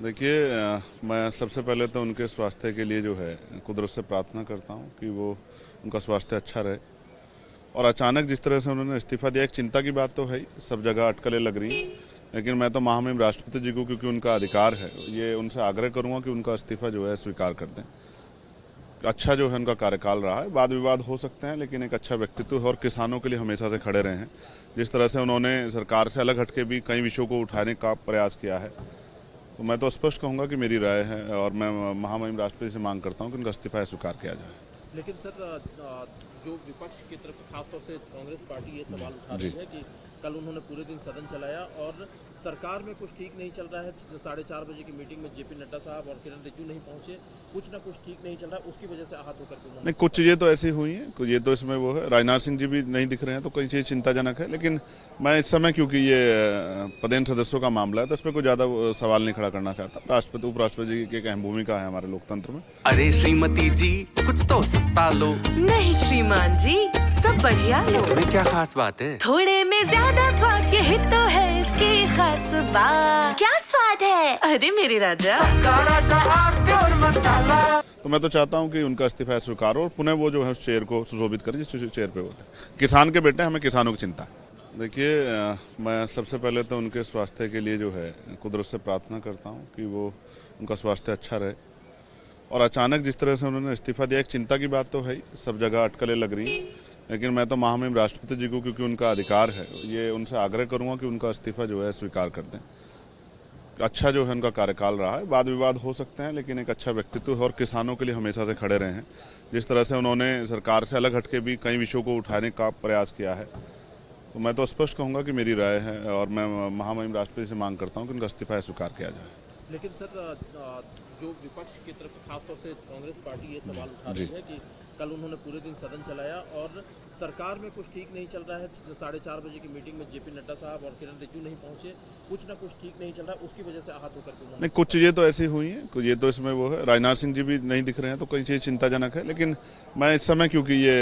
देखिए मैं सबसे पहले तो उनके स्वास्थ्य के लिए जो है कुदरत से प्रार्थना करता हूँ कि वो उनका स्वास्थ्य अच्छा रहे। और अचानक जिस तरह से उन्होंने इस्तीफा दिया, एक चिंता की बात तो है ही, सब जगह अटकलें लग रही हैं, लेकिन मैं तो महामहिम राष्ट्रपति जी को, क्योंकि उनका अधिकार है, ये उनसे आग्रह करूँगा कि उनका इस्तीफा जो है स्वीकार कर दें। अच्छा जो है उनका कार्यकाल रहा है, वाद विवाद हो सकते हैं, लेकिन एक अच्छा व्यक्तित्व है और किसानों के लिए हमेशा से खड़े रहे हैं। जिस तरह से उन्होंने सरकार से अलग हटके भी कई विषयों को उठाने का प्रयास किया है, तो मैं तो स्पष्ट कहूंगा कि मेरी राय है और मैं महामहिम राष्ट्रपति से मांग करता हूं कि उनका इस्तीफा स्वीकार किया जाए। लेकिन सर, जो विपक्ष की तरफ खासतौर से कांग्रेस पार्टी ये सवाल उठा रही है कि कल उन्होंने पूरे दिन सदन चलाया और सरकार में कुछ ठीक नहीं चल रहा है। 4:30 बजे की मीटिंग में जेपी नड्डा साहब और किरण रिजिजू नहीं पहुंचे, कुछ ना कुछ ठीक नहीं चल रहा है, उसकी वजह से आहत होकर के नहीं, कुछ चीज़ें तो ऐसी हुई हैं, कुछ ये तो इसमें वो है, राजनाथ सिंह जी भी नहीं दिख रहे हैं, तो कई चीज़ चिंताजनक है। लेकिन मैं इस समय, क्योंकि ये पदेन सदस्यों का मामला है, तो इस पर कोई ज़्यादा सवाल नहीं खड़ा करना चाहता। राष्ट्रपति उपराष्ट्रपति जी की एक अहम भूमिका है हमारे लोकतंत्र में। अरे श्रीमती जी, कुछ तो सस्ता लो। नहीं श्रीमान जी, सब बढ़िया लो। इसमें क्या खास बात है? थोड़े में ज्यादा स्वाद, यही तो है इसकी खास बात। क्या स्वाद है? अरे मेरे राजा, राजा और मसाला। तो मैं तो चाहता हूं कि उनका इस्तीफा स्वीकार हो और पुनः वो जो है उस चेयर को सुशोभित करें जिस चेयर पे होते हैं। किसान के बेटे, हमें किसानों की चिंता है। देखिए मैं सबसे पहले तो उनके स्वास्थ्य के लिए जो है कुदरत से प्रार्थना करता हूं कि वो उनका स्वास्थ्य अच्छा रहे। और अचानक जिस तरह से उन्होंने इस्तीफा दिया, एक चिंता की बात तो है ही, सब जगह अटकलें लग रही हैं, लेकिन मैं तो महामहिम राष्ट्रपति जी को, क्योंकि उनका अधिकार है, ये उनसे आग्रह करूँगा कि उनका इस्तीफा जो है स्वीकार कर दें। अच्छा जो है उनका कार्यकाल रहा है, वाद विवाद हो सकते हैं, लेकिन एक अच्छा व्यक्तित्व है और किसानों के लिए हमेशा से खड़े रहे हैं। जिस तरह से उन्होंने सरकार से अलग हटके भी कई विषयों को उठाने का प्रयास किया है, तो मैं तो स्पष्ट कहूंगा कि मेरी राय है और मैं महामहिम राष्ट्रपति से मांग करता हूं कि उनका इस्तीफा स्वीकार किया जाए। लेकिन सर, जो विपक्ष की तरफ खासतौर से कांग्रेस पार्टी ये सवाल उठा रही है कि कल उन्होंने पूरे दिन सदन चलाया और सरकार में कुछ ठीक नहीं चल रहा है। 4:30 बजे की मीटिंग में जेपी नड्डा साहब और किरण रिजिजू नहीं पहुंचे, कुछ ना कुछ ठीक नहीं चल रहा है, उसकी वजह से आहत होकर के नहीं, कुछ चीज़ें तो ऐसी हुई हैं, कुछ ये तो इसमें वो है, राजनाथ सिंह जी भी नहीं दिख रहे हैं, तो कई चीज़ चिंताजनक है। लेकिन मैं इस समय, क्योंकि ये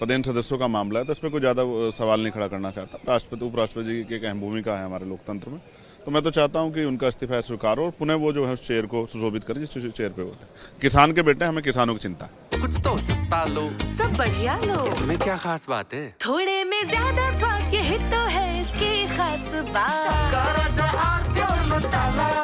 पदेन सदस्यों का मामला है, तो इस पर कोई ज़्यादा सवाल नहीं खड़ा करना चाहता। राष्ट्रपति उपराष्ट्रपति जी की एक अहम भूमिका है हमारे लोकतंत्र में, तो मैं तो चाहता हूं कि उनका इस्तीफा स्वीकार हो और पुनः वो जो है उस चेयर को सुशोभित करें जिस चेयर पे होते हैं। किसान के बेटे, हमें किसानों की चिंता है। कुछ तो सस्ता लो। सब बढ़िया लो। इसमें क्या खास बात है? थोड़े में ज्यादा स्वाद, यही तो है इसकी खास बात। राजा और मसाला।